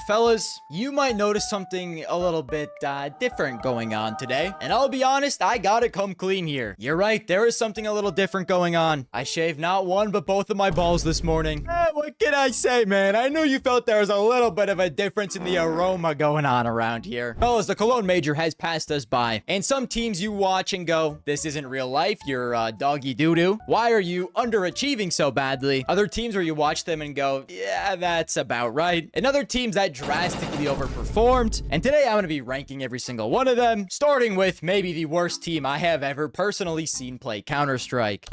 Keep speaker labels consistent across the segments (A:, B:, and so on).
A: Fellas, you might notice something a little bit different going on today. And I'll be honest, I gotta come clean here. You're right, there is something a little different going on. I shaved not one, but both of my balls this morning. What can I say, man? I knew you felt there was a little bit of a difference in the aroma going on around here. Fellas, the Cologne major has passed us by. And some teams you watch and go, this isn't real life, you're doggy doo-doo. Why are you underachieving so badly? Other teams where you watch them and go, yeah, that's about right. And other teams that drastically overperformed. And today I'm going to be ranking every single one of them, starting with maybe the worst team I have ever personally seen play Counter-Strike.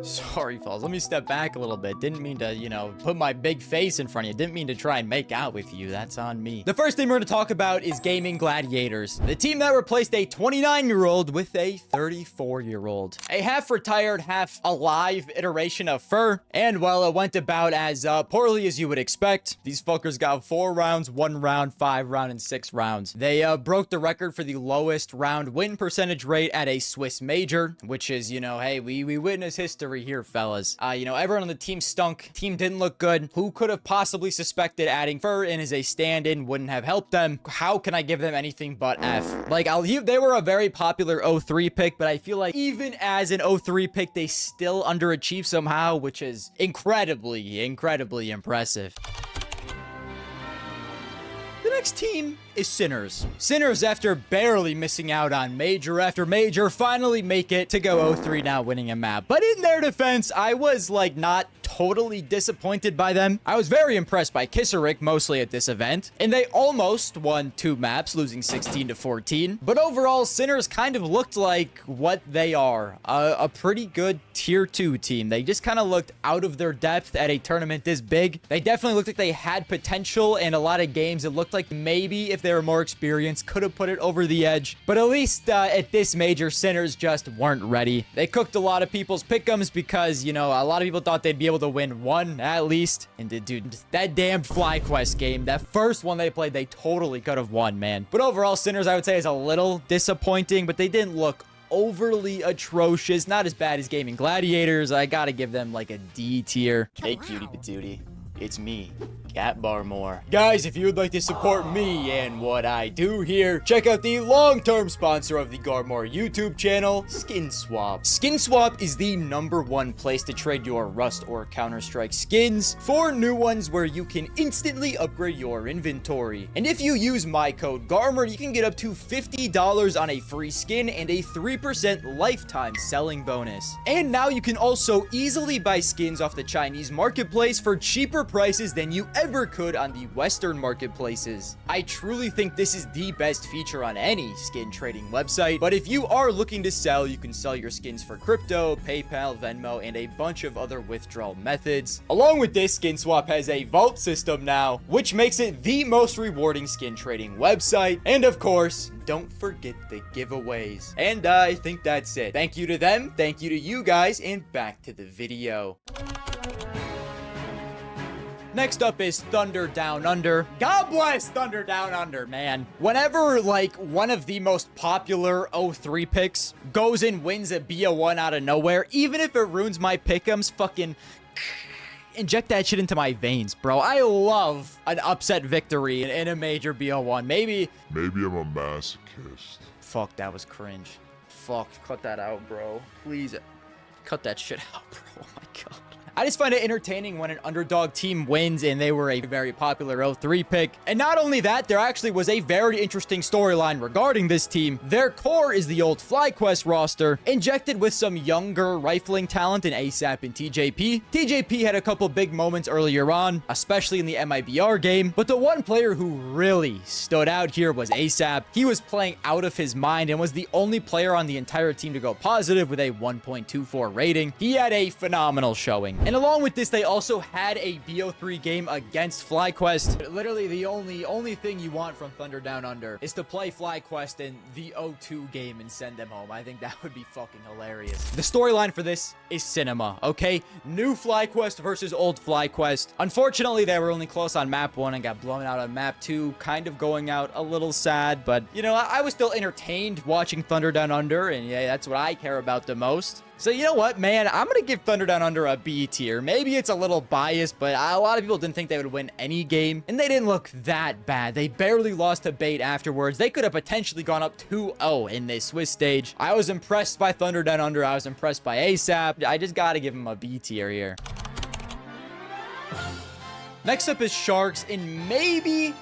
A: Sorry, fellas. Let me step back a little bit. Didn't mean to, put my big face in front of you. Didn't mean to try and make out with you. That's on me. The first team we're going to talk about is Gaming Gladiators. The team that replaced a 29-year-old with a 34-year-old. A half-retired, half-alive iteration of Fur. And while it went about as poorly as you would expect, these fuckers got 4 rounds, 1 round, 5 round, and 6 rounds. They broke the record for the lowest round win percentage rate at a Swiss major, which is, hey, we witness history here, fellas. Everyone on the team stunk. Team didn't look good. Who could have possibly suspected adding Fur in as a stand-in wouldn't have helped them? How can I give them anything but F? They were a very popular 03 pick, but I feel like even as an 03 pick, they still underachieved somehow, which is incredibly impressive. The next team is Sinners. Sinners, after barely missing out on major after major, finally make it to go 0-3, now winning a map. But in their defense, I was not totally disappointed by them. I was very impressed by Kissarik, mostly at this event, and they almost won 2 maps, losing 16-14. But overall, Sinners kind of looked like what they are, a pretty good tier 2 team. They just kind of looked out of their depth at a tournament this big. They definitely looked like they had potential, and a lot of games it looked like maybe if they were more experienced, could have put it over the edge. But at least at this major, Sinners just weren't ready. They cooked a lot of people's pick'ems because, a lot of people thought they'd be able to win one at least. And dude, that damned FlyQuest game, that first one they played, they totally could have won, man. But overall, Sinners, I would say, is a little disappointing, but they didn't look overly atrocious. Not as bad as Gaming Gladiators. I gotta give them a D tier. Hey, cutie patootie. It's me, Garmour. Guys, if you would like to support me and what I do here, check out the long-term sponsor of the Garmour YouTube channel, SkinSwap. SkinSwap is the #1 place to trade your Rust or Counter-Strike skins for new ones where you can instantly upgrade your inventory. And if you use my code Garmour, you can get up to $50 on a free skin and a 3% lifetime selling bonus. And now you can also easily buy skins off the Chinese marketplace for cheaper prices than you ever could on the Western marketplaces. I truly think this is the best feature on any skin trading website, but if you are looking to sell, you can sell your skins for crypto, PayPal, Venmo, and a bunch of other withdrawal methods. Along with this, SkinSwap has a vault system now, which makes it the most rewarding skin trading website. And of course, don't forget the giveaways. And I think that's it. Thank you to them, thank you to you guys, and back to the video. Next up is Thunder Down Under. God bless Thunder Down Under, man. Whenever, one of the most popular 03 picks goes and wins a BO1 out of nowhere, even if it ruins my pick'ems, fucking inject that shit into my veins, bro. I love an upset victory in a major BO1. Maybe
B: I'm a masochist.
A: Fuck, that was cringe. Fuck, cut that out, bro. Please, cut that shit out, bro. Oh my god. I just find it entertaining when an underdog team wins, and they were a very popular 03 pick. And not only that, there actually was a very interesting storyline regarding this team. Their core is the old FlyQuest roster, injected with some younger rifling talent in ASAP and TJP. TJP had a couple big moments earlier on, especially in the MIBR game, but the one player who really stood out here was ASAP. He was playing out of his mind and was the only player on the entire team to go positive with a 1.24 rating. He had a phenomenal showing. And along with this, they also had a BO3 game against FlyQuest. Literally, the only thing you want from Thunder Down Under is to play FlyQuest in the O2 game and send them home. I think that would be fucking hilarious. The storyline for this is cinema, okay? New FlyQuest versus old FlyQuest. Unfortunately, they were only close on map 1 and got blown out on map 2, kind of going out a little sad, but, I was still entertained watching Thunder Down Under, and yeah, that's what I care about the most. So you know what, man? I'm going to give Thunder Down Under a B tier. Maybe it's a little biased, but a lot of people didn't think they would win any game, and they didn't look that bad. They barely lost to Bait afterwards. They could have potentially gone up 2-0 in this Swiss stage. I was impressed by Thunder Down Under. I was impressed by ASAP. I just got to give him a B tier here. Next up is Sharks, and maybe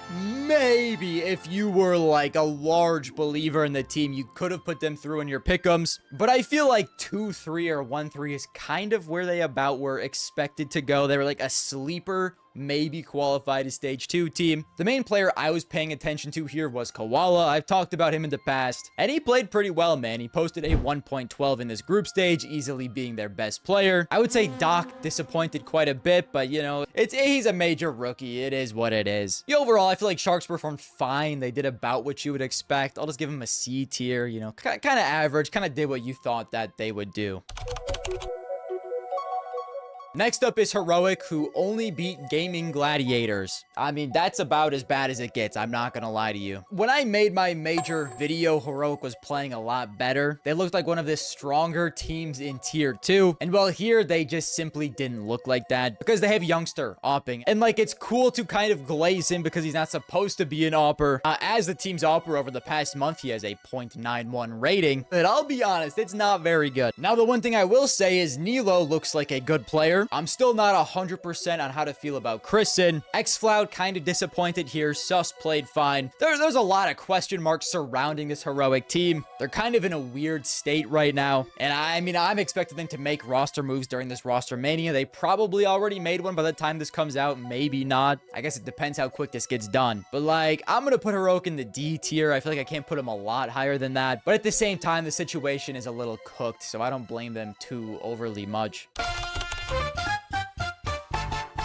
A: if you were like a large believer in the team, you could have put them through in your pick'ems. But I feel like 2-3 or 1-3 is kind of where they about were expected to go. They were like a sleeper, maybe qualified as stage 2 team. The main player I was paying attention to here was Koala. I've talked about him in the past, and he played pretty well, man. He posted a 1.12 in this group stage, easily being their best player. I would say Doc disappointed quite a bit, but you know, he's a major rookie. It is what it is. Overall, I feel like Sharks performed fine. They did about what you would expect. I'll just give them a C tier, you know, kind of average, kind of did what you thought that they would do. Next up is Heroic, who only beat Gaming Gladiators. I mean, that's about as bad as it gets. I'm not gonna lie to you. When I made my major video, Heroic was playing a lot better. They looked like one of the stronger teams in tier 2. And well, here they just simply didn't look like that because they have Youngster opping. And like, it's cool to kind of glaze him because he's not supposed to be an opper. As the team's opper over the past month, he has a 0.91 rating. But I'll be honest, it's not very good. Now, the one thing I will say is Nilo looks like a good player. I'm still not 100% on how to feel about Chrisen. Xfloud kind of disappointed here. Sus played fine. There's a lot of question marks surrounding this Heroic team. They're kind of in a weird state right now. And I mean, I'm expecting them to make roster moves during this roster mania. They probably already made one by the time this comes out. Maybe not. I guess it depends how quick this gets done. But like, I'm going to put Heroic in the D tier. I feel like I can't put him a lot higher than that. But at the same time, the situation is a little cooked, so I don't blame them too overly much.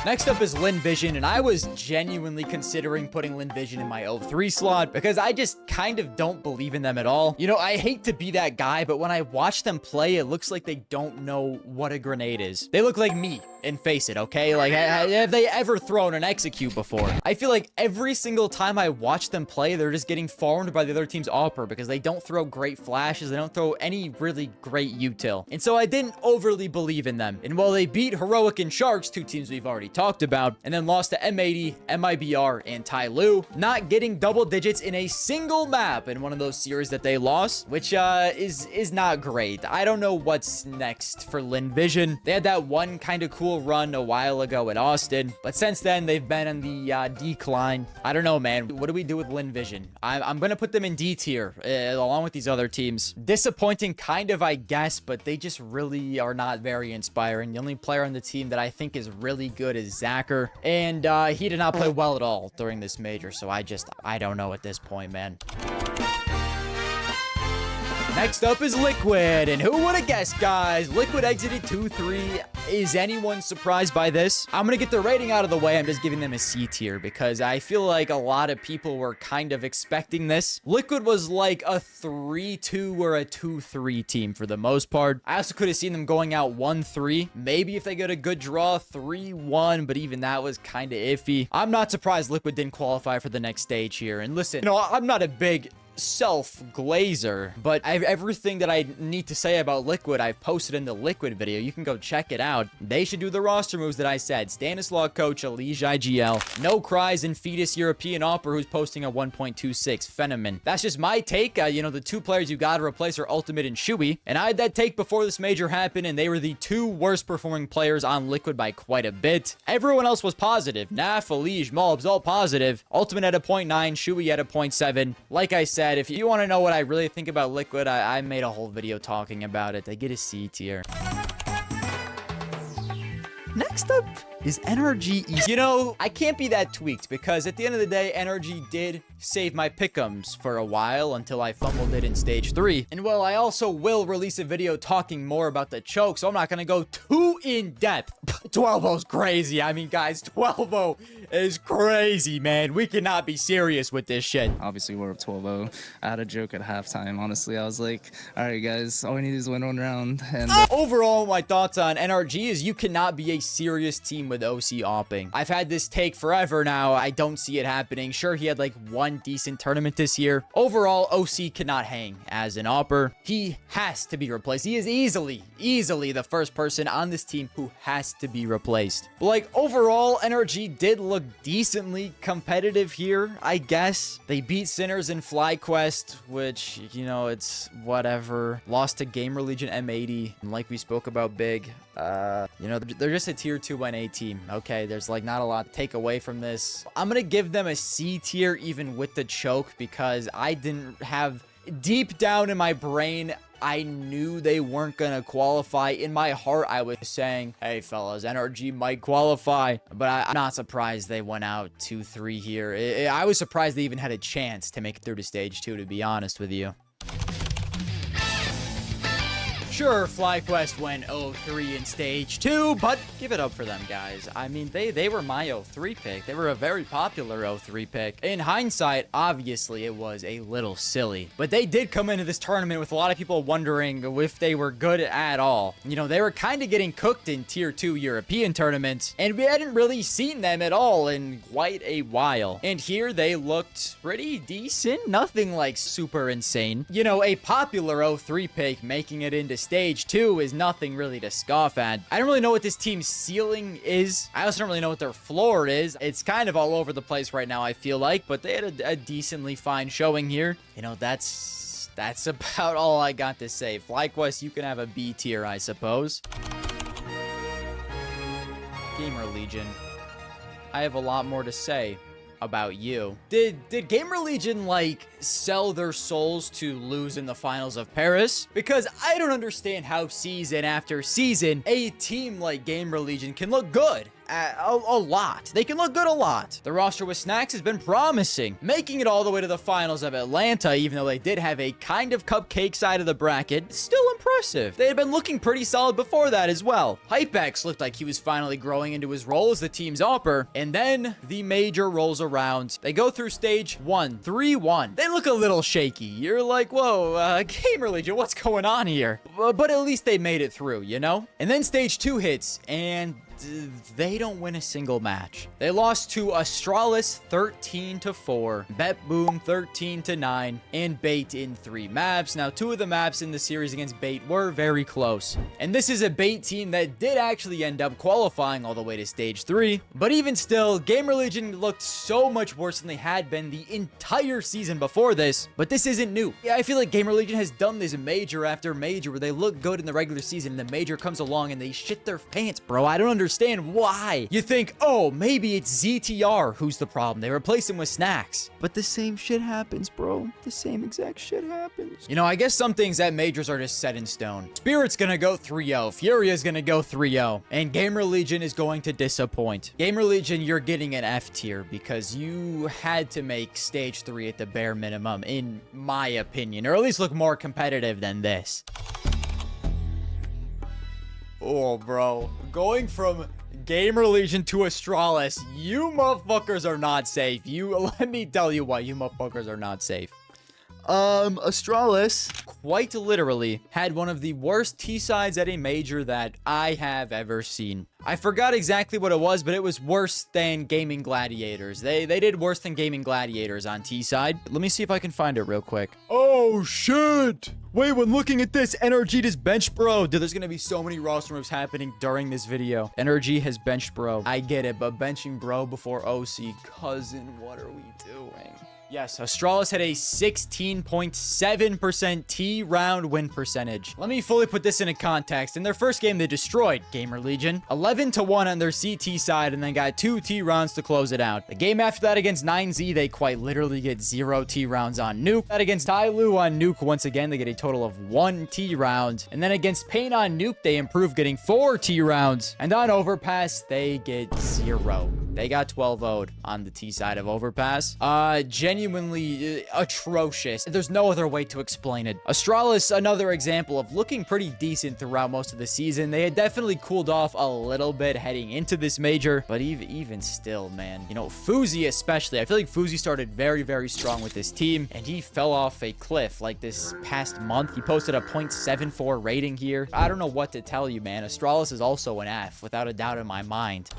A: Next up is Lin Vision, and I was genuinely considering putting Lin Vision in my 03 slot because I just kind of don't believe in them at all. You know, I hate to be that guy, but when I watch them play, it looks like they don't know what a grenade is. They look like me and Face It, okay? Like, have they ever thrown an execute before? I feel like every single time I watch them play, they're just getting farmed by the other team's opper because they don't throw great flashes. They don't throw any really great util. And so I didn't overly believe in them. And while they beat Heroic and Sharks, two teams we've already talked about, and then lost to M80, MIBR, and Tai Lu, not getting double digits in a single map in one of those series that they lost, which is not great. I don't know what's next for Lin Vision. They had that one kind of cool run a while ago at Austin, but since then they've been in the decline. I don't know, man. What do we do with Lin Vision? I'm gonna put them in D tier along with these other teams. Disappointing kind of, I guess, but they just really are not very inspiring. The only player on the team that I think is really good is Zacher, and he did not play well at all during this major, so I don't know at this point, man. Next up is Liquid, and who would have guessed, guys? Liquid exited 2-3. Is anyone surprised by this? I'm gonna get the rating out of the way. I'm just giving them a C tier because I feel like a lot of people were kind of expecting this. Liquid was like a 3-2 or a 2-3 team for the most part. I also could have seen them going out 1-3. Maybe if they get a good draw, 3-1, but even that was kind of iffy. I'm not surprised Liquid didn't qualify for the next stage here. And listen, you know, I'm not a big self-glazer, but everything that I need to say about Liquid, I've posted in the Liquid video. You can go check it out. They should do the roster moves that I said. Stanislaw Coach, Elige IGL, No Cries, and Fetus European Opera, who's posting a 1.26 Phenomen. That's just my take. You know, the two players you gotta replace are Ultimate and Shui, and I had that take before this major happened, and they were the two worst performing players on Liquid by quite a bit. Everyone else was positive. Naf, Elige, Mobs, all positive. Ultimate at a 0.9, Shui at a 0.7. Like I said, if you want to know what I really think about Liquid, I made a whole video talking about it. They get a C tier. Next up is NRG. You know, I can't be that tweaked because at the end of the day, NRG did save my pick'ems for a while until I fumbled it in stage 3. And well, I also will release a video talking more about the choke, so I'm not going to go too in depth. 12-0's crazy. I mean, guys, 12-0 is crazy, man. We cannot be serious with this shit.
C: Obviously, we're up 12-0. I had a joke at halftime. Honestly, I was like, all right, guys, all we need is win one round. And
A: overall, my thoughts on NRG is you cannot be a serious team with OC opping. I've had this take forever now. I don't see it happening. Sure, he had like one decent tournament this year. Overall, OC cannot hang as an opper. He has to be replaced. He is easily the first person on this team who has to be replaced. But like overall, NRG did look decently competitive here, I guess. They beat Sinners in FlyQuest, which, you know, it's whatever. Lost to Gamer Legion M80, and like we spoke about big. You know, they're just a tier 2 NA team. Okay, there's like not a lot to take away from this. I'm gonna give them a C tier even with the choke, because I didn't have, deep down in my brain, I knew they weren't gonna qualify. In my heart, I was saying, hey fellas, NRG might qualify, but I'm not surprised they went out 2-3 here. I was surprised they even had a chance to make it through to stage 2, to be honest with you. Sure, FlyQuest went 0-3 in stage 2, but give it up for them, guys. I mean, they were my 0-3 pick. They were a very popular 0-3 pick. In hindsight, obviously, it was a little silly, but they did come into this tournament with a lot of people wondering if they were good at all. You know, they were kind of getting cooked in tier 2 European tournaments, and we hadn't really seen them at all in quite a while. And here they looked pretty decent. Nothing like super insane. You know, a popular 0-3 pick making it into stage 2 is nothing really to scoff at. I don't really know what this team's ceiling is. I also don't really know what their floor is. It's kind of all over the place right now, I feel like, but they had a decently fine showing here. You know, that's about all I got to say. FlyQuest, you can have a B tier, I suppose. Gamer Legion, I have a lot more to say about you. Did Gamer Legion like sell their souls to lose in the finals of Paris? Because I don't understand how season after season a team like Gamer Legion can look good a lot. They can look good a lot. The roster with Snacks has been promising, making it all the way to the finals of Atlanta, even though they did have a kind of cupcake side of the bracket. Still impressive. They had been looking pretty solid before that as well. Hypex looked like he was finally growing into his role as the team's opper, and then the major rolls around. They go through stage 1, 3-1. They look a little shaky. You're like, whoa, Gamer Legion, what's going on here? But at least they made it through, you know? And then stage 2 hits, and they don't win a single match. They lost to Astralis 13-4, Bet Boom 13-9, and Bait in 3 maps. Now, 2 of the maps in the series against Bait were very close. And this is a Bait team that did actually end up qualifying all the way to stage 3. But even still, Gamer Legion looked so much worse than they had been the entire season before this. But this isn't new. Yeah, I feel like Gamer Legion has done this major after major where they look good in the regular season and the major comes along and they shit their pants, bro. I don't understand why. You think, oh, maybe it's ZTR who's the problem. They replace him with Snacks. But the same shit happens, bro. The same exact shit happens. You know, I guess some things at majors are just set in stone. Spirit's gonna go 3-0. Furia's gonna go 3-0. And Gamer Legion is going to disappoint. Gamer Legion, you're getting an F tier because you had to make stage 3 at the bare minimum, in my opinion, or at least look more competitive than this. Oh, bro. Going from Gamer Legion to Astralis, you motherfuckers are not safe. Let me tell you why you motherfuckers are not safe. Astralis, quite literally, had one of the worst T-sides at a major that I have ever seen. I forgot exactly what it was, but it was worse than Gaming Gladiators. They did worse than Gaming Gladiators on T-side. Let me see if I can find it real quick. Oh, shit! Wait, when looking at this, NRG just benched Bro. Dude, there's gonna be so many roster moves happening during this video. NRG has benched Bro. I get it, but benching Bro before OC, cousin, what are we doing? Yes, Astralis had a 16.7% T-round win percentage. Let me fully put this into context. In their first game, they destroyed Gamer Legion, 11-1 on their CT side, and then got 2 T-rounds to close it out. The game after that against 9Z, they quite literally get 0 T-rounds on Nuke. That against Tyloo on Nuke, once again, they get a total of 1 T-round. And then against Pain on Nuke, they improve, getting 4 T-rounds. And on Overpass, they get 0. They got 12-0'd on the T side of Overpass. Genuinely atrocious. There's no other way to explain it. Astralis, another example of looking pretty decent throughout most of the season. They had definitely cooled off a little bit heading into this major, but even still, man. You know, Fuzi especially. I feel like Fuzi started very, very strong with this team, and he fell off a cliff like this past month. He posted a 0.74 rating here. I don't know what to tell you, man. Astralis is also an F, without a doubt in my mind.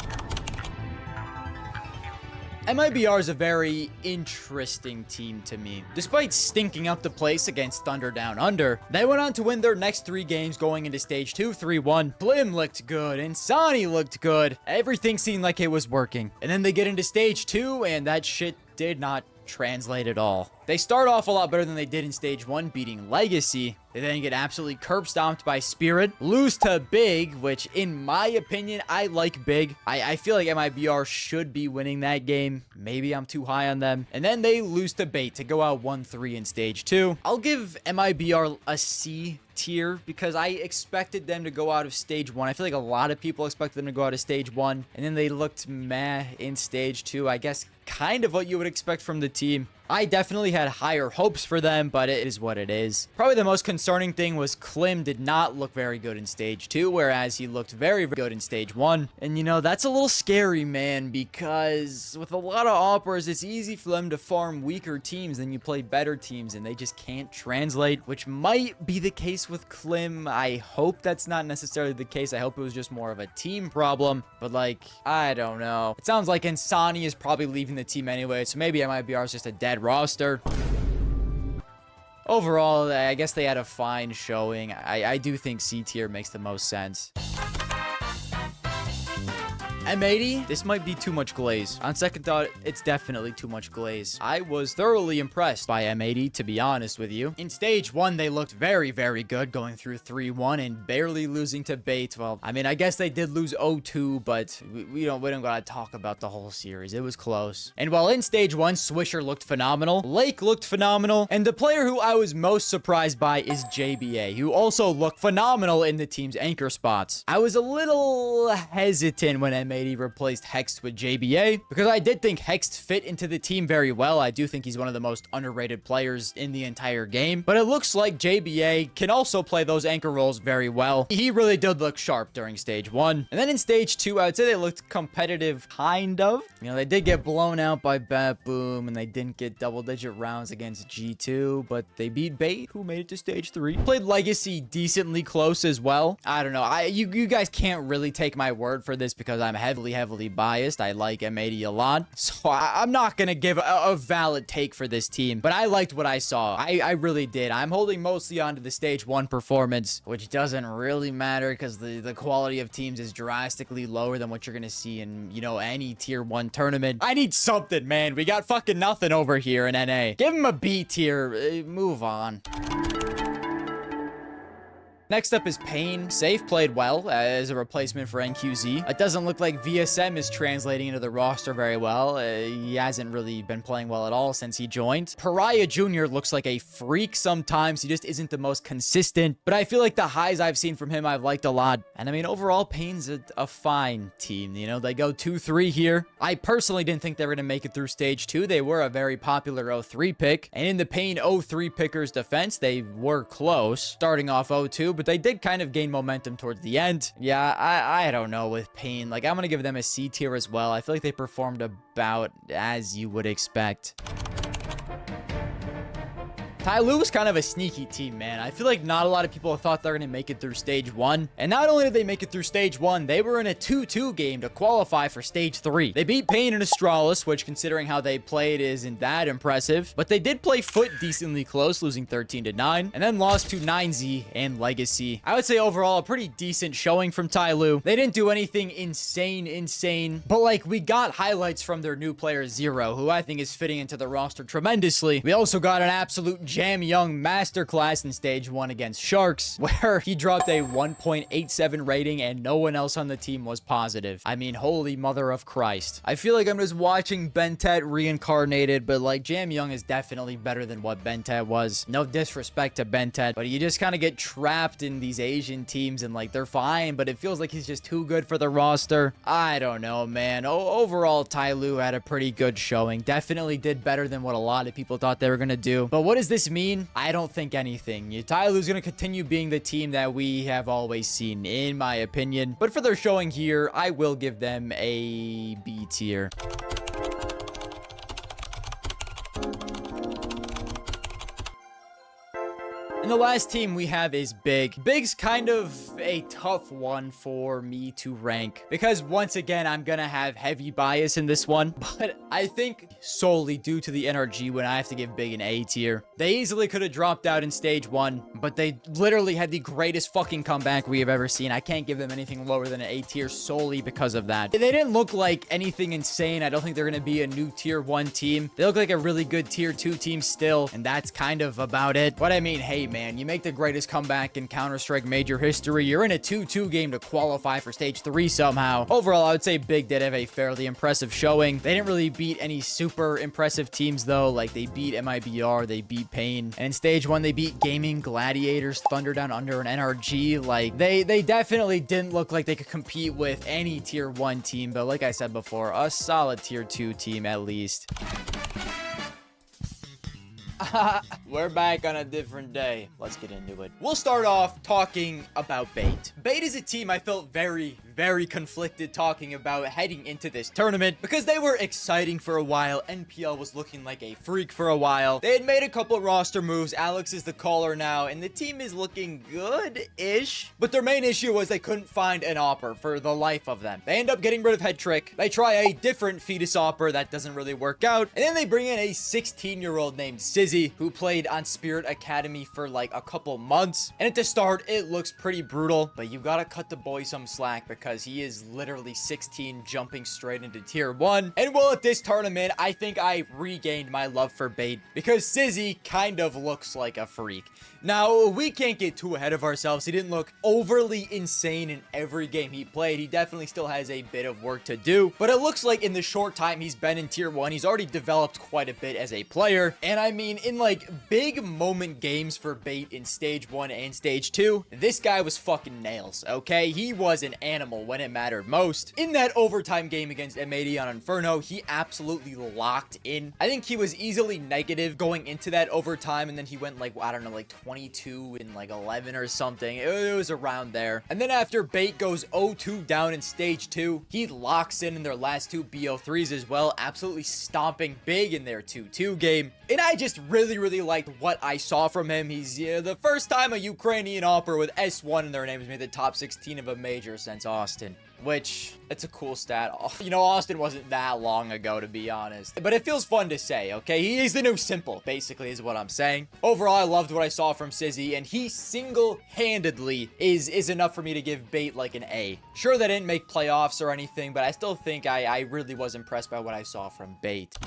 A: MIBR is a very interesting team to me. Despite stinking up the place against Thunder Down Under, they went on to win their next 3 games going into stage 2 3-1. Blim looked good, Insani looked good. Everything seemed like it was working. And then they get into stage 2 and that shit did not translate at all. They start off a lot better than they did in stage 1, beating Legacy. They then get absolutely curb stomped by Spirit, lose to Big, which in my opinion, I like Big. I feel like MIBR should be winning that game. Maybe I'm too high on them. And then they lose to Bait to go out 1-3 in stage 2. I'll give MIBR a C tier because I expected them to go out of stage 1. I feel like a lot of people expected them to go out of stage 1, and then they looked meh in stage 2. I guess kind of what you would expect from the team. I definitely had higher hopes for them, but it is what it is. Probably the most concerning thing was Klim did not look very good in stage 2, whereas he looked very good in stage 1. And you know, that's a little scary, man, because with a lot of operas, it's easy for them to farm weaker teams than you play better teams, and they just can't translate, which might be the case with Klim. I hope that's not necessarily the case. I hope it was just more of a team problem, but like, I don't know. It sounds like Insani is probably leaving the team anyway, so maybe MIBR is just a dead roster. Overall, I guess they had a fine showing. I do think C tier makes the most sense. M80, this might be too much glaze. On second thought, it's definitely too much glaze. I was thoroughly impressed by M80, to be honest with you. In stage 1, they looked very good, going through 3-1 and barely losing to Bait. Well, I mean, I guess they did lose 0-2, but we don't gotta talk about the whole series. It was close. And while in stage 1, Swisher looked phenomenal, Lake looked phenomenal, and the player who I was most surprised by is JBA, who also looked phenomenal in the team's anchor spots. I was a little hesitant when M80 replaced Hext with JBA because I did think Hext fit into the team very well. I do think he's one of the most underrated players in the entire game, but it looks like JBA can also play those anchor roles very well. He really did look sharp during stage 1. And then in stage 2, I would say they looked competitive, kind of. You know, they did get blown out by Bat Boom and they didn't get double-digit rounds against G2, but they beat Bait, who made it to stage 3. Played Legacy decently close as well. I don't know. You guys can't really take my word for this because I'm heavily biased. I like M80 a lot, so I'm not gonna give a valid take for this team, but I liked what I saw. I really did. I'm holding mostly onto the stage 1 performance, which doesn't really matter because the quality of teams is drastically lower than what you're gonna see in, you know, any tier 1 tournament. I need something, man. We got fucking nothing over here in NA. Give him a B tier. Move on. Next up is Pain. Safe played well as a replacement for NQZ. It doesn't look like VSM is translating into the roster very well. He hasn't really been playing well at all since he joined. Pariah Jr. looks like a freak sometimes. He just isn't the most consistent, but I feel like the highs I've seen from him I've liked a lot. And I mean, overall, Pain's a fine team. You know, they go 2-3 here. I personally didn't think they were going to make it through stage 2. They were a very popular 0-3 pick. And in the Pain 0-3 pickers defense, they were close, starting off 0-2, but they did kind of gain momentum towards the end. Yeah, I don't know with Pain. Like, I'm gonna give them a C tier as well. I feel like they performed about as you would expect. Tyloo was kind of a sneaky team, man. I feel like not a lot of people thought they were going to make it through stage 1. And not only did they make it through stage 1, they were in a 2-2 game to qualify for stage 3. They beat Pain and Astralis, which considering how they played isn't that impressive. But they did play Foot decently close, losing 13-9, and then lost to 9Z and Legacy. I would say overall a pretty decent showing from Tyloo. They didn't do anything insane, but like we got highlights from their new player Zero, who I think is fitting into the roster tremendously. We also got an absolute Jam Young masterclass in stage 1 against Sharks, where he dropped a 1.87 rating and no one else on the team was positive. I mean, holy mother of Christ. I feel like I'm just watching Bentet reincarnated, but like Jam Young is definitely better than what Bentet was. No disrespect to Bentet, but you just kind of get trapped in these Asian teams and like they're fine, but it feels like he's just too good for the roster. I don't know, man. Overall, Tyloo had a pretty good showing. Definitely did better than what a lot of people thought they were going to do. But what does this mean? I don't think anything. Tyloo's going to continue being the team that we have always seen, in my opinion. But for their showing here, I will give them a B tier. And And the last team we have is Big. Big's kind of a tough one for me to rank because once again, I'm gonna have heavy bias in this one, but I think solely due to the NRG when I have to give Big an A tier. They easily could have dropped out in stage 1, but they literally had the greatest fucking comeback we have ever seen. I can't give them anything lower than an A tier solely because of that. They didn't look like anything insane. I don't think they're gonna be a new tier 1 team. They look like a really good tier 2 team still, and that's kind of about it. But I mean, hey man, you make the greatest comeback in Counter-Strike Major history. You're in a 2-2 game to qualify for stage 3 somehow. Overall, I would say Big did have a fairly impressive showing. They didn't really beat any super impressive teams though. Like they beat MIBR, they beat Pain, and in stage 1 they beat Gaming, Gladiators, Thunder Down Under, and NRG. Like they definitely didn't look like they could compete with any tier 1 team, but like I said before, a solid tier 2 team at least. We're back on a different day. Let's get into it. We'll start off talking about Bait. Bait is a team I felt very conflicted talking about heading into this tournament because they were exciting for a while. NPL was looking like a freak for a while. They had made a couple roster moves. Alex is the caller now, and the team is looking good-ish. But their main issue was they couldn't find an opper for the life of them. They end up getting rid of Head Trick. They try a different Fetus opper that doesn't really work out. And then they bring in a 16-year-old named Sizzy, who played on Spirit Academy for like a couple months. And at the start, it looks pretty brutal, but you gotta cut the boy some slack because he is literally 16 jumping straight into tier 1. And well, at this tournament, I think I regained my love for Bait because Sizzy kind of looks like a freak. Now, we can't get too ahead of ourselves. He didn't look overly insane in every game he played. He definitely still has a bit of work to do, but it looks like in the short time he's been in tier 1, he's already developed quite a bit as a player. And I mean, in like big moment games for Bait in stage 1 and stage 2, this guy was fucking nails, okay? He was an animal when it mattered most. In that overtime game against M80 on Inferno, he absolutely locked in. I think he was easily negative going into that overtime, and then he went like, I don't know, like 22 and like 11 or something. It was around there. And then after Bait goes 0-2 down in stage 2, he locks in their last 2 BO3s as well, absolutely stomping Big in their 2-2 game. And I just really liked what I saw from him. He's the first time a Ukrainian opera with S1 in their name has made the top 16 of a major since Austin. Which, it's a cool stat. You know, Austin wasn't that long ago, to be honest. But it feels fun to say, okay? He's the new Simple, basically, is what I'm saying. Overall, I loved what I saw from Sizzy, and he single-handedly is enough for me to give Bait like an A. Sure, they didn't make playoffs or anything, but I still think I really was impressed by what I saw from Bait.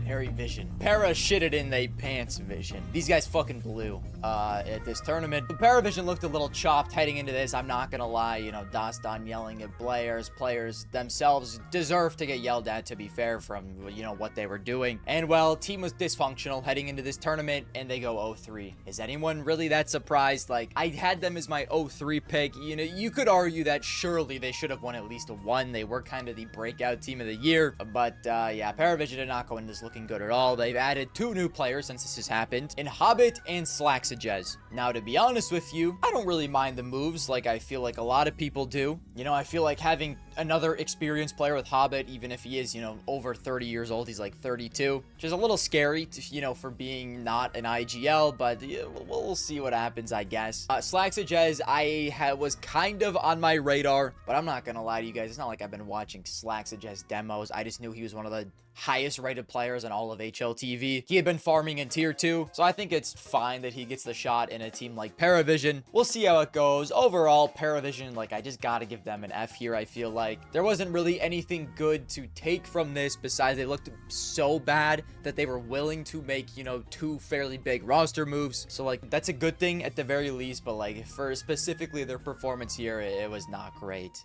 A: Harry Vision. Para shitted in they pants Vision. These guys fucking blew at this tournament. The Para Vision looked a little chopped heading into this. I'm not gonna lie, you know, Dastan yelling at players. Players themselves deserve to get yelled at, to be fair, from, you know, what they were doing. And well, team was dysfunctional heading into this tournament, and they go 0-3. Is anyone really that surprised? Like, I had them as my 0-3 pick. You know, you could argue that surely they should have won at least a 1. They were kind of the breakout team of the year. But yeah, Paravision did not go into this looking good at all. They've added 2 new players since this has happened, in Hobbit and Slaxajez. Now, to be honest with you, I don't really mind the moves like I feel like a lot of people do. You know, I feel like having another experienced player with Hobbit, even if he is, you know, over 30 years old, he's like 32, which is a little scary, to, you know, for being not an IGL, but yeah, we'll see what happens, I guess. Slaxajez, was kind of on my radar, but I'm not gonna lie to you guys, it's not like I've been watching Slaxajez demos. I just knew he was one of the highest rated players on all of HLTV. He had been farming in tier 2, so I think it's fine that he gets the shot in a team like Paravision. We'll see how it goes. Overall, Paravision, like, I just gotta give them an F here. I feel like there wasn't really anything good to take from this besides they looked so bad that they were willing to make, you know, 2 fairly big roster moves. So like, that's a good thing at the very least, but like, for specifically their performance here, it was not great.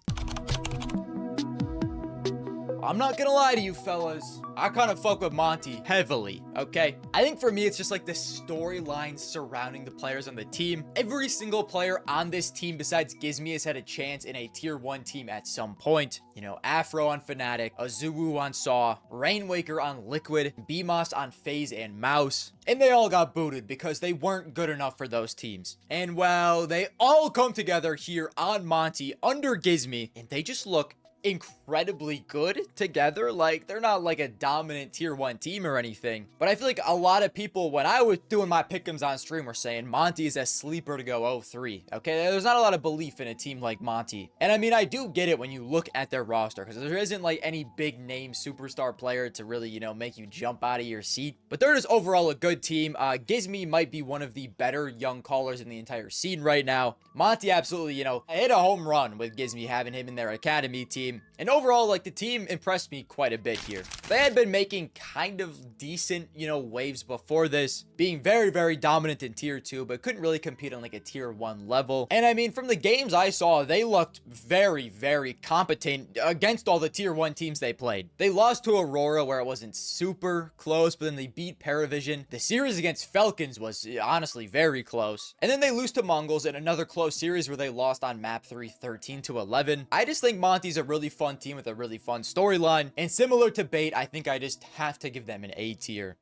A: I'm not gonna lie to you fellas, I kind of fuck with Monty heavily, okay? I think for me, it's just like the storyline surrounding the players on the team. Every single player on this team besides Gizmy has had a chance in a tier 1 team at some point. You know, Afro on Fnatic, Azuwu on Saw, Rainwaker on Liquid, BMOS on FaZe and Mouse. And they all got booted because they weren't good enough for those teams. And well, they all come together here on Monty under Gizmy, and they just look incredibly good together. Like, they're not like a dominant tier 1 team or anything. But I feel like a lot of people, when I was doing my pick'ems on stream, were saying Monty is a sleeper to go 0-3. Okay, there's not a lot of belief in a team like Monty. And I mean, I do get it when you look at their roster, because there isn't like any big name superstar player to really, you know, make you jump out of your seat. But they're just overall a good team. Gizmy might be one of the better young callers in the entire scene right now. Monty absolutely, you know, hit a home run with Gizmy having him in their academy team. And overall, like, the team impressed me quite a bit here. They had been making kind of decent, you know, waves before this, being very, very dominant in tier 2, but couldn't really compete on like a tier 1 level. And I mean, from the games I saw, they looked very, very competent against all the tier 1 teams they played. They lost to Aurora where it wasn't super close, but then they beat Paravision. The series against Falcons was honestly very close. And then they lose to Mongols in another close series where they lost on map 3, 13-11. I just think Monty's a really fun team with a really fun storyline. And similar to Bait, I think I just have to give them an A tier.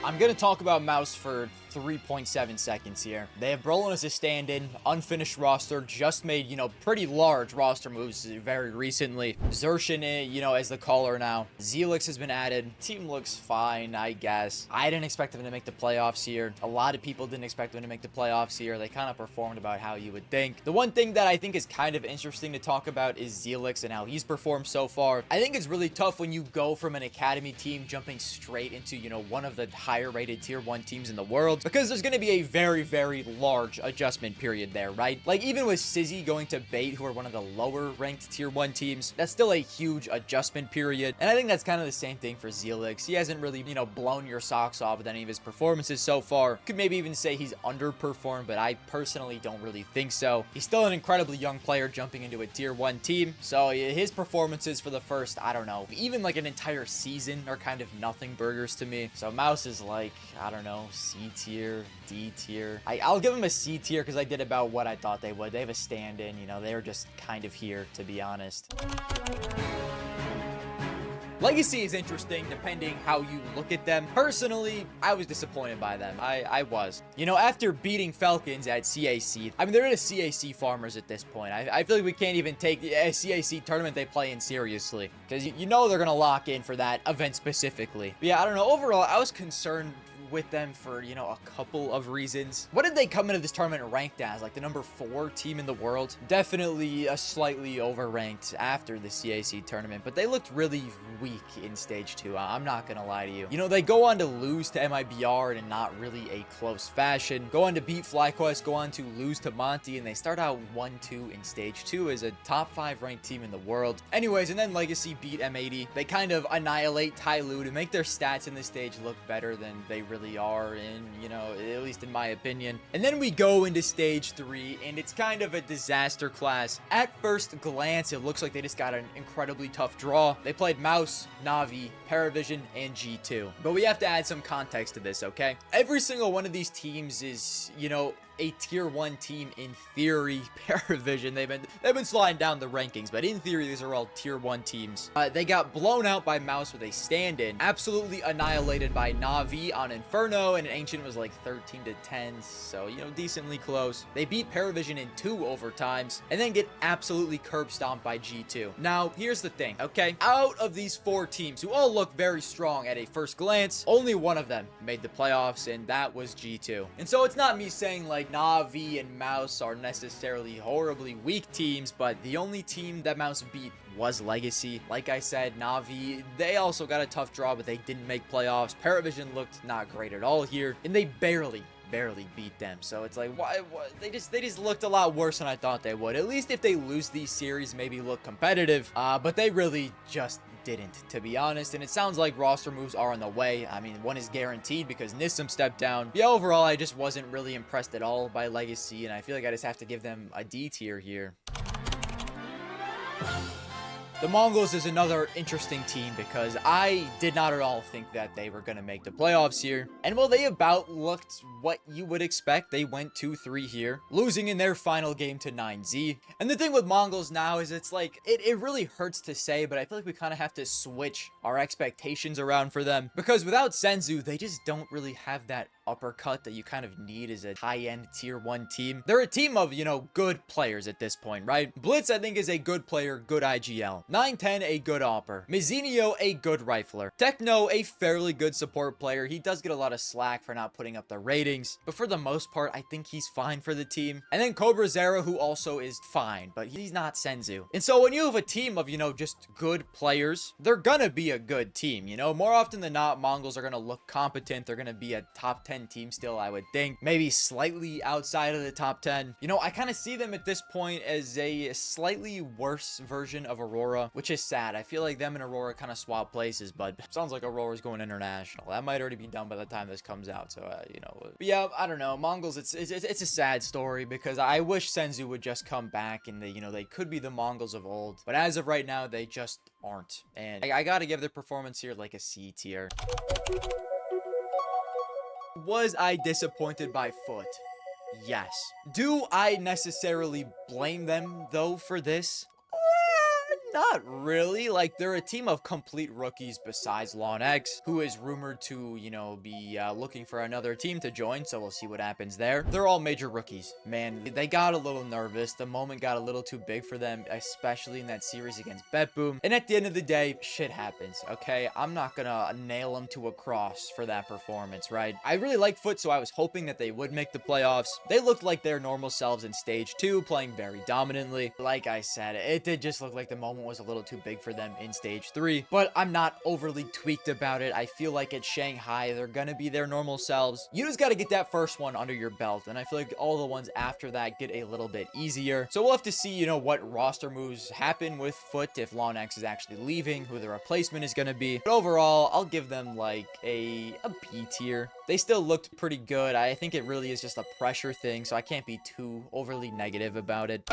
A: I'm going to talk about Mouse for 3.7 seconds here. They have Brolin as a stand-in, unfinished roster, just made, you know, pretty large roster moves very recently. Zershin, you know, as the caller now. Zelix has been added. Team looks fine, I guess. I didn't expect them to make the playoffs here. A lot of people didn't expect them to make the playoffs here. They kind of performed about how you would think. The one thing that I think is kind of interesting to talk about is Zelix and how he's performed so far. I think it's really tough when you go from an academy team jumping straight into, you know, one of the higher rated tier 1 teams in the world, because there's going to be a very, very large adjustment period there, right? Like, even with Sizzy going to Bait, who are one of the lower ranked tier 1 teams, that's still a huge adjustment period. And I think that's kind of the same thing for Zelix. He hasn't really, you know, blown your socks off with any of his performances so far. Could maybe even say he's underperformed, but I personally don't really think so. He's still an incredibly young player jumping into a tier 1 team, so his performances for the first, I don't know, even like an entire season are kind of nothing burgers to me. So Mouse is like, I don't know, C tier, D tier. I'll give them a C tier because I did about what I thought they would. They have a stand-in, you know, they're just kind of here, to be honest. Legacy is interesting depending how you look at them. Personally, I was disappointed by them. I was. You know, after beating Falcons at CAC, I mean, they're in a CAC farmers at this point. I feel like we can't even take a CAC tournament they play in seriously, because you know they're going to lock in for that event specifically. But yeah, I don't know. Overall, I was concerned with them for, you know, a couple of reasons. What did they come into this tournament ranked as? Like the number 4 team in the world? Definitely a slightly overranked after the CAC tournament, but they looked really weak in stage 2. I'm not gonna lie to you. You know, they go on to lose to MIBR in not really a close fashion, go on to beat FlyQuest, go on to lose to Monty, and they start out 1-2 in stage 2 as a top 5 ranked team in the world. Anyways, and then Legacy beat M80. They kind of annihilate Tyloo to make their stats in this stage look better than they really are, in, you know, at least in my opinion. And then we go into stage 3, and it's kind of a disaster class. At first glance, it looks like they just got an incredibly tough draw. They played Mouse, Navi, Paravision, and G2. But we have to add some context to this, okay? Every single one of these teams is, you know, a tier 1 team in theory. Paravision, they've been sliding down the rankings, but in theory these are all tier 1 teams. They got blown out by Mouse with a stand-in, absolutely annihilated by Navi on Inferno, and Ancient was like 13-10, so, you know, decently close. They beat Paravision in 2 overtimes, and then get absolutely curb stomped by G2. Now, here's the thing, okay? Out of these 4 teams, who all look very strong at a first glance, only one of them made the playoffs, and that was G2. And so it's not me saying, like, Navi and Mouse are necessarily horribly weak teams, but the only team that Mouse beat was Legacy. Like I said, Navi, they also got a tough draw, but they didn't make playoffs. Paravision looked not great at all here, and they barely beat them. So it's like, why they just looked a lot worse than I thought they would. At least if they lose these series, maybe look competitive, but they really just didn't, to be honest. And it sounds like roster moves are on the way. I mean, one is guaranteed because Nissim stepped down. Yeah, overall, I just wasn't really impressed at all by Legacy, and I feel like I just have to give them a D tier here. The Mongols is another interesting team because I did not at all think that they were going to make the playoffs here. And well, they about looked what you would expect. They went 2-3 here, losing in their final game to 9Z. And the thing with Mongols now is it's like, it really hurts to say, but I feel like we kind of have to switch our expectations around for them. Because without Senzu, they just don't really have that uppercut that you kind of need as a high-end tier 1 team. They're a team of, you know, good players at this point, right? Blitz, I think, is a good player, good IGL. 910, a good AWPer. Mizinio, a good rifler. Techno, a fairly good support player. He does get a lot of slack for not putting up the ratings, but for the most part, I think he's fine for the team. And then Cobra Zera, who also is fine, but he's not Senzu. And so when you have a team of, you know, just good players, they're gonna be a good team, you know? More often than not, Mongols are gonna look competent. They're gonna be a top 10 team still, I would think. Maybe slightly outside of the top 10. You know, I kind of see them at this point as a slightly worse version of Aurora, which is sad. I feel like them and Aurora kind of swap places, but sounds like Aurora's going international. That might already be done by the time this comes out, so, you know. But yeah, I don't know. Mongols, it's a sad story because I wish Senzu would just come back and they, you know, they could be the Mongols of old, but as of right now, they just aren't. And I gotta give their performance here like a C tier. Was I disappointed by Foot? Yes. Do I necessarily blame them, though, for this? Not really. Like, they're a team of complete rookies besides Lon X, who is rumored to, you know, be looking for another team to join, so we'll see what happens there. They're all major rookies. Man, they got a little nervous. The moment got a little too big for them, especially in that series against BetBoom. And at the end of the day, shit happens, okay? I'm not gonna nail them to a cross for that performance, right? I really like Foot, so I was hoping that they would make the playoffs. They looked like their normal selves in Stage 2, playing very dominantly. Like I said, it did just look like the moment was a little too big for them in Stage 3, but I'm not overly tweaked about it. I feel like at Shanghai, they're gonna be their normal selves. You just gotta get that first one under your belt, and I feel like all the ones after that get a little bit easier. So we'll have to see, you know, what roster moves happen with Foot, if Lon X is actually leaving, who the replacement is gonna be. But overall, I'll give them like a B tier. They still looked pretty good. I think it really is just a pressure thing, so I can't be too overly negative about it.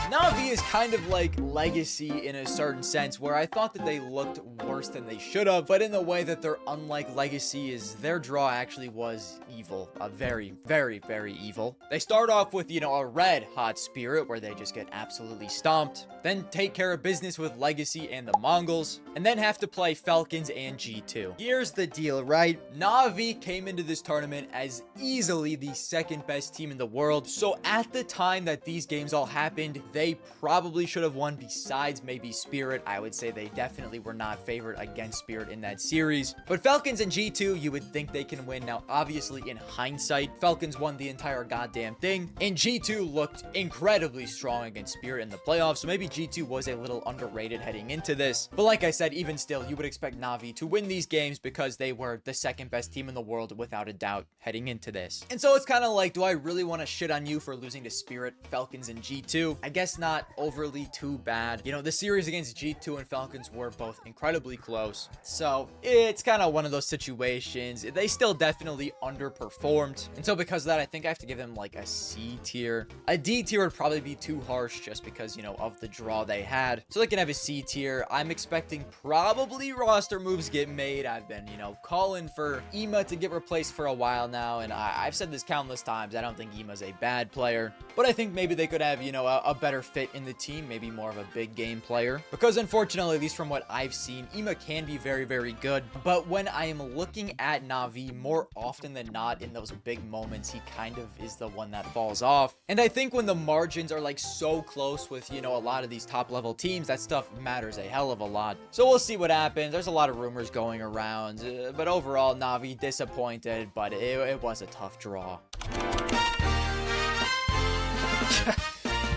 A: Na'Vi is kind of like Legacy in a certain sense, where I thought that they looked worse than they should have, but in the way that they're unlike Legacy is their draw actually was evil. Very, very, very evil. They start off with, you know, a red hot spirit where they just get absolutely stomped, then take care of business with Legacy and the Mongols, and then have to play Falcons and G2. Here's the deal, right? Na'Vi came into this tournament as easily the second best team in the world, so at the time that these games all happened, they probably should have won besides maybe Spirit. I would say they definitely were not favored against Spirit in that series. But Falcons and G2, you would think they can win. Now, obviously, in hindsight, Falcons won the entire goddamn thing, and G2 looked incredibly strong against Spirit in the playoffs, so maybe G2 was a little underrated heading into this. But like I said, even still, you would expect Na'Vi to win these games because they were the second best team in the world without a doubt heading into this. And so it's kind of like, do I really want to shit on you for losing to Spirit, Falcons, and G2? I guess not overly too bad. You know, the series against G2 and Falcons were both incredibly close, so it's kind of one of those situations. They still definitely underperformed, and so because of that, I think I have to give them like a C tier. A D tier would probably be too harsh just because, you know, of the draw they had, so they can have a C tier. I'm expecting probably roster moves get made. I've been, you know, calling for Ema to get replaced for a while now, and I've said this countless times. I don't think Ema's a bad player, but I think maybe they could have, you know, a better fit in the team, maybe more of a big game player, because unfortunately, at least from what I've seen, Ema can be very, very good, but when I am looking at Na'Vi, more often than not in those big moments, he kind of is the one that falls off. And I think when the margins are like so close with, you know, a lot of these top level teams, that stuff matters a hell of a lot. So we'll see what happens. There's a lot of rumors going around, but overall, Na'Vi disappointed, but it was a tough draw.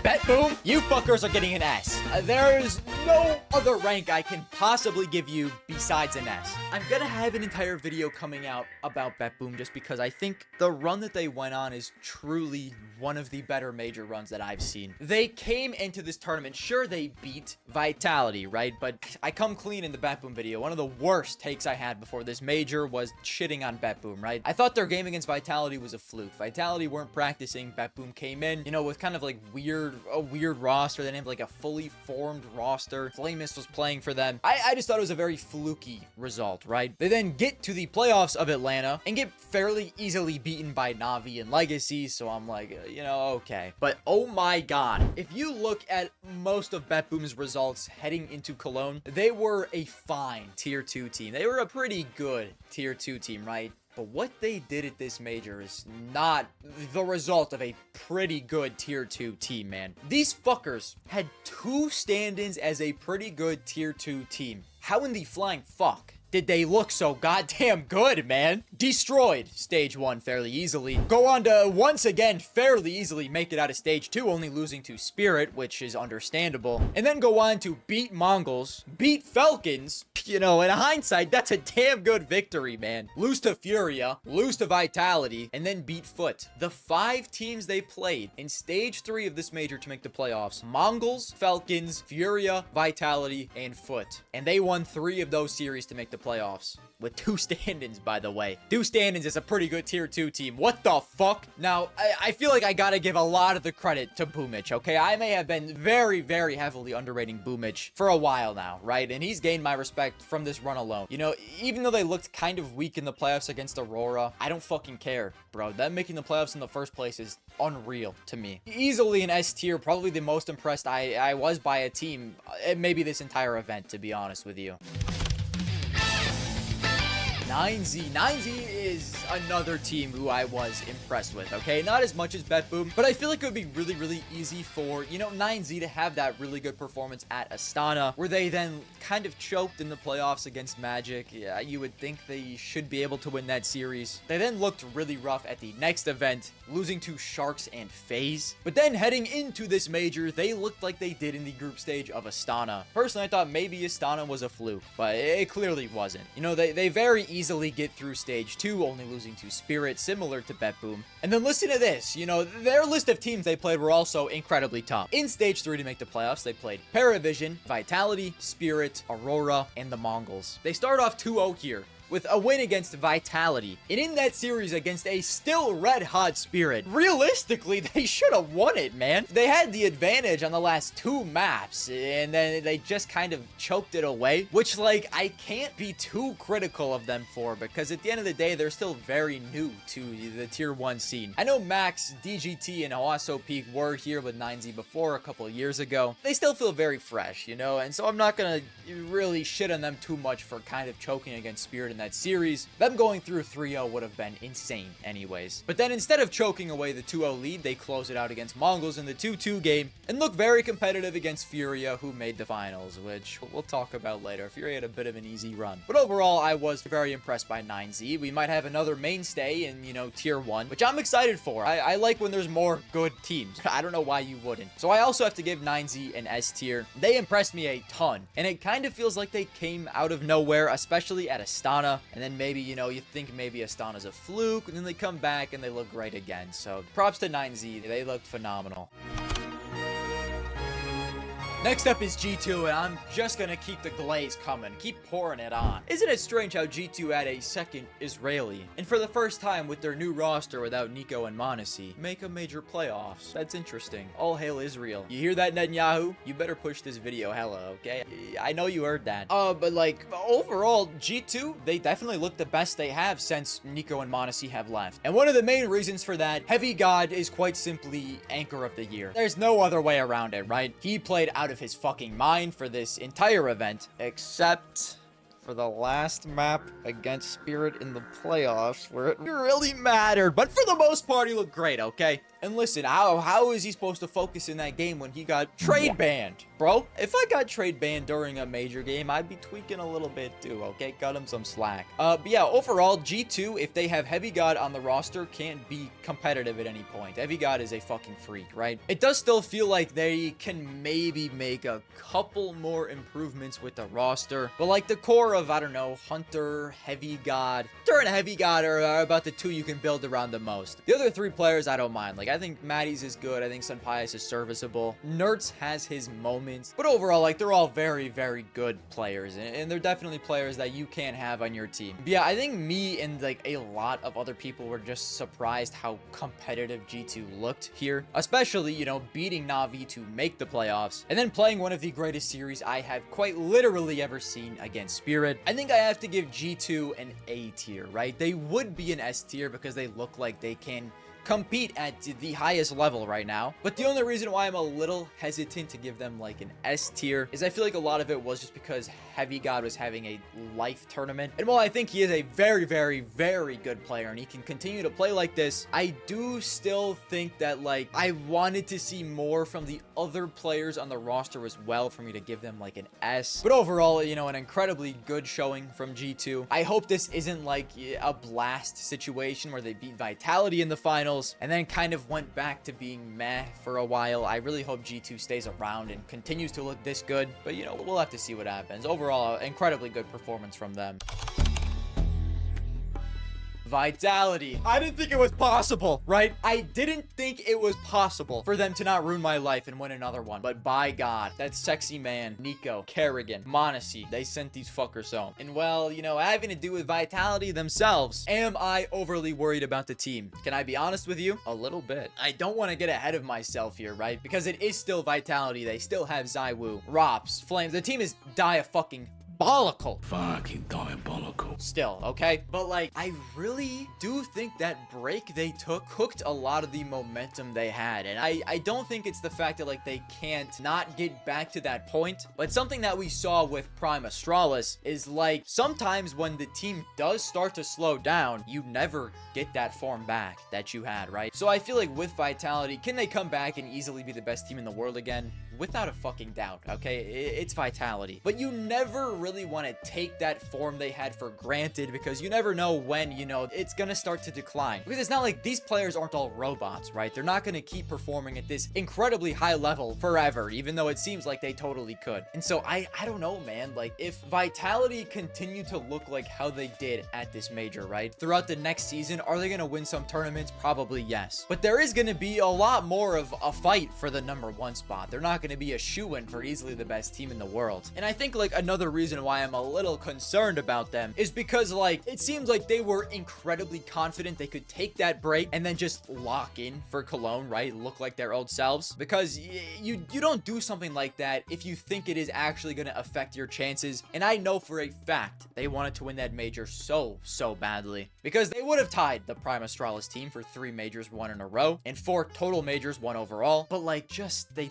A: BetBoom, you fuckers are getting an S. There's no other rank I can possibly give you besides an S. I'm gonna have an entire video coming out about BetBoom just because I think the run that they went on is truly one of the better major runs that I've seen. They came into this tournament, sure, they beat Vitality, right? But I come clean in the BetBoom video. One of the worst takes I had before this major was shitting on BetBoom, right? I thought their game against Vitality was a fluke. Vitality weren't practicing. BetBoom came in, you know, with kind of like a weird roster. They named like a fully formed roster. roster. Flamus was playing for them. I just thought it was a very fluky result, right? They then get to the playoffs of Atlanta and get fairly easily beaten by Na'Vi and Legacy, so I'm like, you know, okay. But oh my god, if you look at most of BetBoom's results heading into Cologne, they were a fine tier 2 team. They were a pretty good tier 2 team, right? But what they did at this major is not the result of a pretty good tier 2 team, man. These fuckers had 2 stand-ins as a pretty good tier 2 team. How in the flying fuck did they look so goddamn good, man? Destroyed stage 1 fairly easily. Go on to, once again, fairly easily make it out of stage 2, only losing to Spirit, which is understandable. And then go on to beat Mongols, beat Falcons. You know, in hindsight, that's a damn good victory, man. Lose to Furia, lose to Vitality, and then beat Foot. The 5 teams they played in stage 3 of this major to make the playoffs: Mongols, Falcons, Furia, Vitality, and Foot. And they won 3 of those series to make the playoffs. With 2 stand-ins, by the way. 2 stand-ins is a pretty good tier 2 team. What the fuck? Now, I feel like I gotta give a lot of the credit to Boomich, okay? I may have been very, very heavily underrating Boomich for a while now, right? And he's gained my respect from this run alone. You know, even though they looked kind of weak in the playoffs against Aurora, I don't fucking care, bro. Them making the playoffs in the first place is unreal to me. Easily an S tier, probably the most impressed I was by a team, maybe this entire event, to be honest with you. 9Z. 9Z is another team who I was impressed with, okay? Not as much as BetBoom, but I feel like it would be really, really easy for, you know, 9Z to have that really good performance at Astana, where they then kind of choked in the playoffs against Magic. Yeah, you would think they should be able to win that series. They then looked really rough at the next event, losing to Sharks and FaZe. But then heading into this major, they looked like they did in the group stage of Astana. Personally, I thought maybe Astana was a fluke, but it clearly wasn't. You know, they very easily get through stage 2, only losing to Spirit, similar to BetBoom. And then listen to this, you know, their list of teams they played were also incredibly tough. In stage 3 to make the playoffs, they played Paravision, Vitality, Spirit, Aurora, and the Mongols. They start off 2-0 here, with a win against Vitality. And in that series against a still red-hot Spirit, realistically, they should have won it, man. They had the advantage on the last 2 maps, and then they just kind of choked it away, which, like, I can't be too critical of them for, because at the end of the day, they're still very new to the tier 1 scene. I know Max, DGT, and Owasso Peak were here with 9Z before a couple of years ago. They still feel very fresh, you know, and so I'm not gonna really shit on them too much for kind of choking against Spirit in that series. Them going through 3-0 would have been insane anyways. But then instead of choking away the 2-0 lead, they close it out against Mongols in the 2-2 game and look very competitive against Furia, who made the finals, which we'll talk about later. Furia had a bit of an easy run. But overall, I was very impressed by 9Z. We might have another mainstay in, you know, tier 1, which I'm excited for. I like when there's more good teams. I don't know why you wouldn't. So I also have to give 9Z an S tier. They impressed me a ton, and it kind of feels like they came out of nowhere, especially at Astana. And then maybe, you know, you think maybe Astana's a fluke, and then they come back and they look great again. So props to 9Z. They looked phenomenal. Next up is G2, and I'm just gonna keep the glaze coming, keep pouring it on. Isn't it strange how G2 had a second Israeli, and for the first time with their new roster without Nico and Monesi, make a major playoffs? That's interesting. All hail Israel. You hear that, Netanyahu? You better push this video hella, okay? I know you heard that. But like, overall, G2, they definitely look the best they have since Nico and Monesi have left. And one of the main reasons for that, Heavy God is quite simply Anchor of the Year. There's no other way around it, right? He played out of his fucking mind for this entire event, except for the last map against Spirit in the playoffs, where it really mattered. But for the most part, he looked great, okay? And listen, how is he supposed to focus in that game when he got trade banned? Bro, if I got trade banned during a major game, I'd be tweaking a little bit too, okay? Cut him some slack. But yeah, overall, G2, if they have Heavy God on the roster, can't be competitive at any point. Heavy God is a fucking freak, right? It does still feel like they can maybe make a couple more improvements with the roster, but like the core of, I don't know, Hunter, Heavy God. Hunter and Heavy God are about the two you can build around the most. The other 3 players I don't mind. Like, I think Maddie's is good. I think Sunpius is serviceable. Nertz has his moments. But overall, like, they're all very, very good players. And they're definitely players that you can have on your team. But yeah, I think me and, like, a lot of other people were just surprised how competitive G2 looked here. Especially, you know, beating Na'Vi to make the playoffs. And then playing one of the greatest series I have quite literally ever seen against Spirit. I think I have to give G2 an A tier, right? They would be an S tier because they look like they can compete at the highest level right now. But the only reason why I'm a little hesitant to give them like an S tier is I feel like a lot of it was just because Heavy God was having a life tournament. And while I think he is a very, very, very good player and he can continue to play like this, I do still think that like I wanted to see more from the other players on the roster as well for me to give them like an S. But overall, you know, an incredibly good showing from G2. I hope this isn't like a blast situation where they beat Vitality in the finals and then kind of went back to being meh for a while. I really hope G2 stays around and continues to look this good, but you know, we'll have to see what happens. Overall, incredibly good performance from them. Vitality. I didn't think it was possible, right? I didn't think it was possible for them to not ruin my life and win another one. But by God, that sexy man, Nico, Kerrigan, Monacy, they sent these fuckers home. And well, you know, having to do with Vitality themselves, am I overly worried about the team? Can I be honest with you? A little bit. I don't want to get ahead of myself here, right? Because it is still Vitality. They still have Zywoo, Rops, Flames. The team is fucking diabolical still, okay? But like, I really do think that break they took cooked a lot of the momentum they had. And I don't think it's the fact that like they can't not get back to that point, but something that we saw with Prime Astralis is like sometimes when the team does start to slow down, you never get that form back that you had, right? So I feel like with Vitality, can they come back and easily be the best team in the world again? Without a fucking doubt, okay? It's Vitality. But you never really want to take that form they had for granted because you never know when, you know, it's gonna start to decline. Because it's not like these players aren't all robots, right? They're not gonna keep performing at this incredibly high level forever, even though it seems like they totally could. And so I don't know, man. Like, if Vitality continue to look like how they did at this major, right? Throughout the next season, are they gonna win some tournaments? Probably yes. But there is gonna be a lot more of a fight for the #1 spot. They're not gonna be a shoo-in for easily the best team in the world. And I think like another reason why I'm a little concerned about them is because like it seems like they were incredibly confident they could take that break and then just lock in for Cologne, right? Look like their old selves, because you don't do something like that if you think it is actually going to affect your chances. And I know for a fact they wanted to win that major so badly, because they would have tied the Prime Astralis team for 3 majors won in a row and 4 total majors won overall. But like just they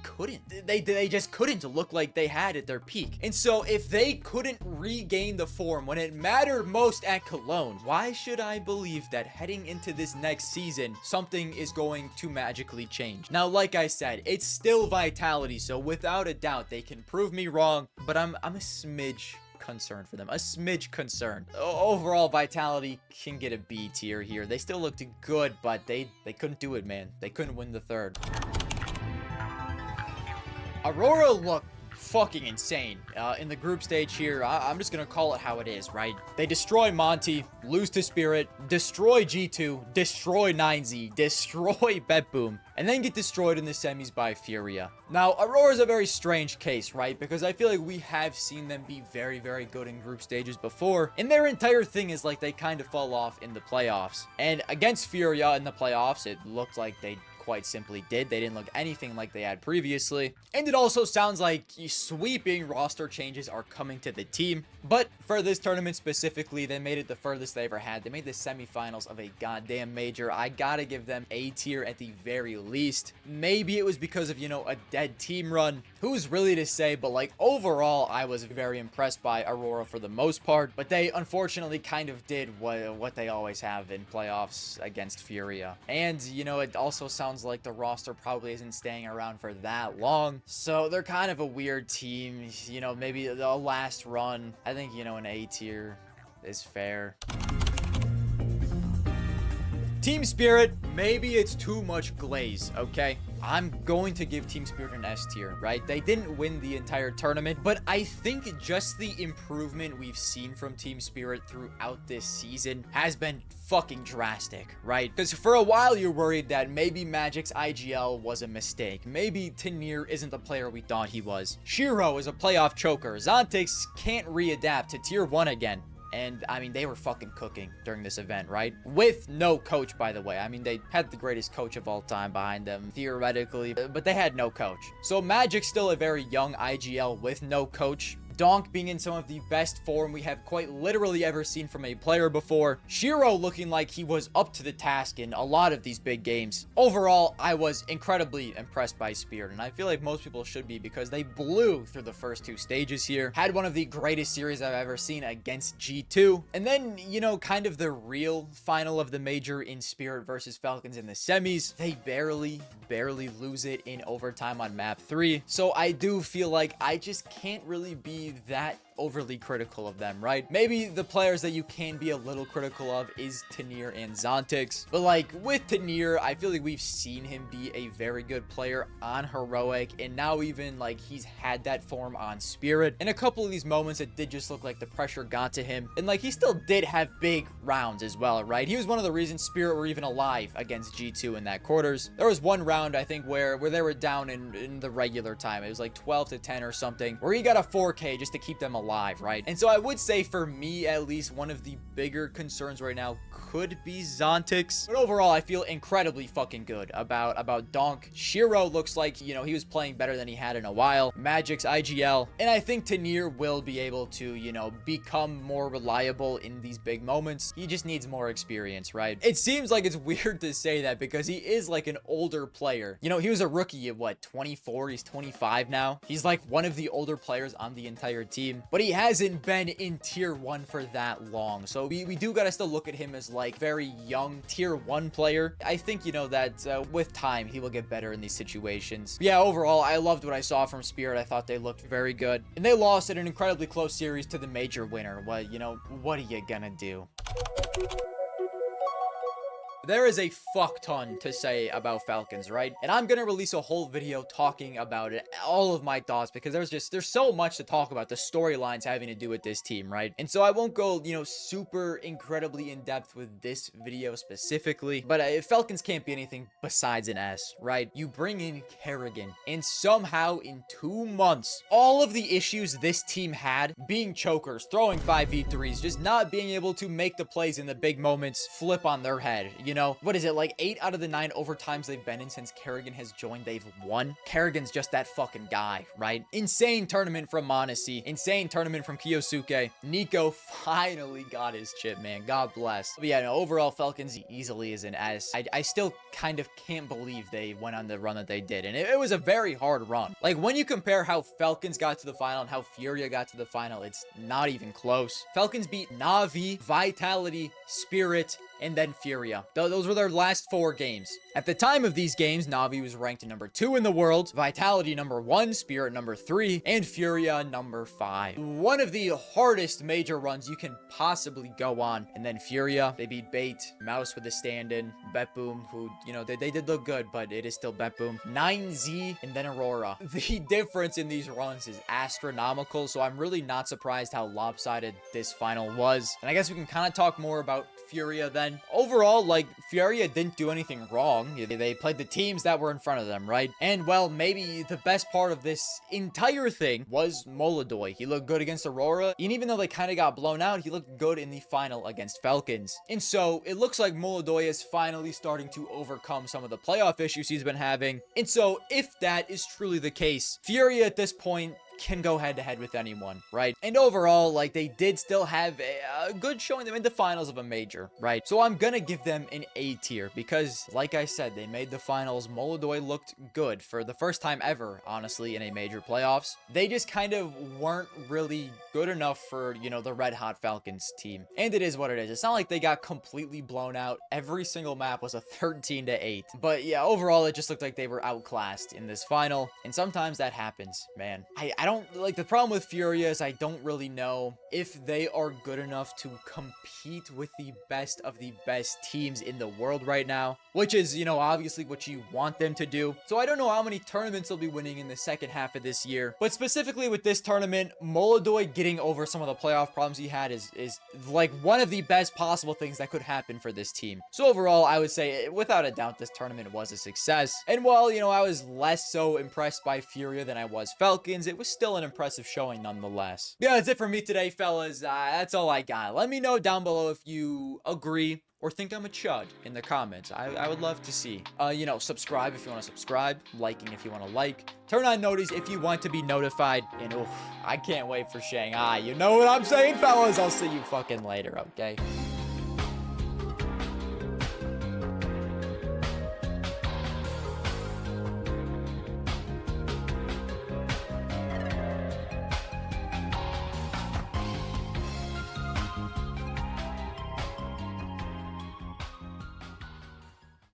A: couldn't. They just couldn't look like they had at their peak. And so if they couldn't regain the form when it mattered most at Cologne, why should I believe that heading into this next season, something is going to magically change? Now, like I said, it's still Vitality, so without a doubt, they can prove me wrong, but I'm a smidge concerned for them. A smidge concerned. Overall, Vitality can get a B tier here. They still looked good, but they couldn't do it, man. They couldn't win the third. Aurora looked fucking insane in the group stage here. I'm just gonna call it how it is, right? They destroy Monty, lose to Spirit, destroy G2, destroy 9Z, destroy BetBoom, and then get destroyed in the semis by Furia. Now, Aurora's a very strange case, right? Because I feel like we have seen them be very, very good in group stages before, and their entire thing is like they kind of fall off in the playoffs. And against Furia in the playoffs, it looked like they quite simply did. They didn't look anything like they had previously. And it also sounds like sweeping roster changes are coming to the team. But for this tournament specifically, they made it the furthest they ever had. They made the semifinals of a goddamn major. I gotta give them A tier at the very least. Maybe it was because of, you know, a dead team run. Who's really to say? But like overall, I was very impressed by Aurora for the most part. But they unfortunately kind of did what they always have in playoffs against Furia. And, you know, it also sounds like the roster probably isn't staying around for that long. So they're kind of a weird team. You know, maybe the last run. I think, you know, an A tier is fair. Team Spirit, maybe it's too much glaze, okay? I'm going to give Team Spirit an S tier, right? They didn't win the entire tournament, but I think just the improvement we've seen from Team Spirit throughout this season has been fucking drastic, right? Because for a while you're worried that maybe Magic's IGL was a mistake. Maybe Tanir isn't the player we thought he was. Shiro is a playoff choker. Xontix can't readapt to tier 1 again. And, I mean, they were fucking cooking during this event, right? With no coach, by the way. I mean, they had the greatest coach of all time behind them, theoretically, but they had no coach. So Magic's still a very young IGL with no coach. Donk being in some of the best form we have quite literally ever seen from a player before. Shiro looking like he was up to the task in a lot of these big games. Overall, I was incredibly impressed by Spirit, and I feel like most people should be because they blew through the first 2 stages here. Had one of the greatest series I've ever seen against G2. And then, you know, kind of the real final of the major in Spirit versus Falcons in the semis. They barely lose it in overtime on map 3. So I do feel like I just can't really be that overly critical of them, right? Maybe the players that you can be a little critical of is Tanir and Xontix, but like with Tanir, I feel like we've seen him be a very good player on Heroic, and now even like he's had that form on Spirit. In a couple of these moments, it did just look like the pressure got to him, and like he still did have big rounds as well, right? He was one of the reasons Spirit were even alive against G2 in that quarters. There was one round, I think, where they were down in the regular time. It was like 12-10 or something, where he got a 4K just to keep them alive, right? And so I would say for me, at least, one of the bigger concerns right now could be Xontix. But overall, I feel incredibly fucking good about Donk. Shiro looks like, you know, he was playing better than he had in a while. Magic's IGL. And I think Tanir will be able to, you know, become more reliable in these big moments. He just needs more experience, right? It seems like it's weird to say that because he is like an older player. You know, he was a rookie at what, 24? He's 25 now. He's like one of the older players on the entire team, but he hasn't been in tier 1 for that long. So we do gotta still look at him as like very young tier 1 player. I think, you know, that with time he will get better in these situations. But yeah, overall, I loved what I saw from Spirit. I thought they looked very good, and they lost in an incredibly close series to the major winner. Well, you know, what are you gonna do? There is a fuck ton to say about Falcons, right? And I'm gonna release a whole video talking about it, all of my thoughts, because there's so much to talk about, the storylines having to do with this team, right? And so I won't go, you know, super incredibly in depth with this video specifically, but Falcons can't be anything besides an S, right? You bring in Kerrigan, and somehow in 2 months, all of the issues this team had, being chokers, throwing 5v3s, just not being able to make the plays in the big moments, flip on their head. You know, what is it, like 8 out of the 9 overtimes they've been in since Kerrigan has joined, they've won. Kerrigan's just that fucking guy, right? Insane tournament from Monesi, insane tournament from Kiyosuke. Nico finally got his chip, man. God bless. But yeah, no, overall, Falcons easily is an S. I still kind of can't believe they went on the run that they did, and it was a very hard run. Like, when you compare how Falcons got to the final and how Furia got to the final, it's not even close. Falcons beat Na'Vi, Vitality, Spirit, and then Furia. Those were their last 4 games. At the time of these games, Na'Vi was ranked number 2 in the world, Vitality number 1, Spirit number 3, and Furia number 5. One of the hardest major runs you can possibly go on. And then Furia, they beat Bait, Mouse with a stand-in, Betboom, who, you know, they did look good, but it is still Betboom, 9Z, and then Aurora. The difference in these runs is astronomical, so I'm really not surprised how lopsided this final was. And I guess we can kind of talk more about Furia then. Overall, like, Furia didn't do anything wrong. They played the teams that were in front of them, right? And, well, maybe the best part of this entire thing was Molodoy. He looked good against Aurora, and even though they kind of got blown out, he looked good in the final against Falcons. And so, it looks like Molodoy is finally starting to overcome some of the playoff issues he's been having. And so, if that is truly the case, Furia at this point can go head to head with anyone, right? And overall, like, they did still have a good showing them in the finals of a major, right? So I'm gonna give them an A tier because, like I said, they made the finals. Molodoy looked good for the first time ever, honestly, in a major playoffs. They just kind of weren't really good enough for, you know, the Red Hot Falcons team. And it is what it is. It's not like they got completely blown out. Every single map was a 13-8. But yeah, overall, it just looked like they were outclassed in this final. And sometimes that happens, man. I don't like the problem with Furia is I don't really know if they are good enough to compete with the best of the best teams in the world right now, which is, you know, obviously what you want them to do. So I don't know how many tournaments they'll be winning in the second half of this year, but specifically with this tournament, Molodoy getting over some of the playoff problems he had is like one of the best possible things that could happen for this team. So overall, I would say without a doubt, this tournament was a success. And while, you know, I was less so impressed by Furia than I was Falcons, it was still an impressive showing nonetheless. Yeah, that's it for me today, fellas. That's all I got. Let me know down below if you agree or think I'm a chud in the comments. I would love to see. You know, subscribe if you want to subscribe, liking if you want to like, turn on noties if you want to be notified, and I can't wait for Shanghai. You know what I'm saying, fellas? I'll see you fucking later, okay?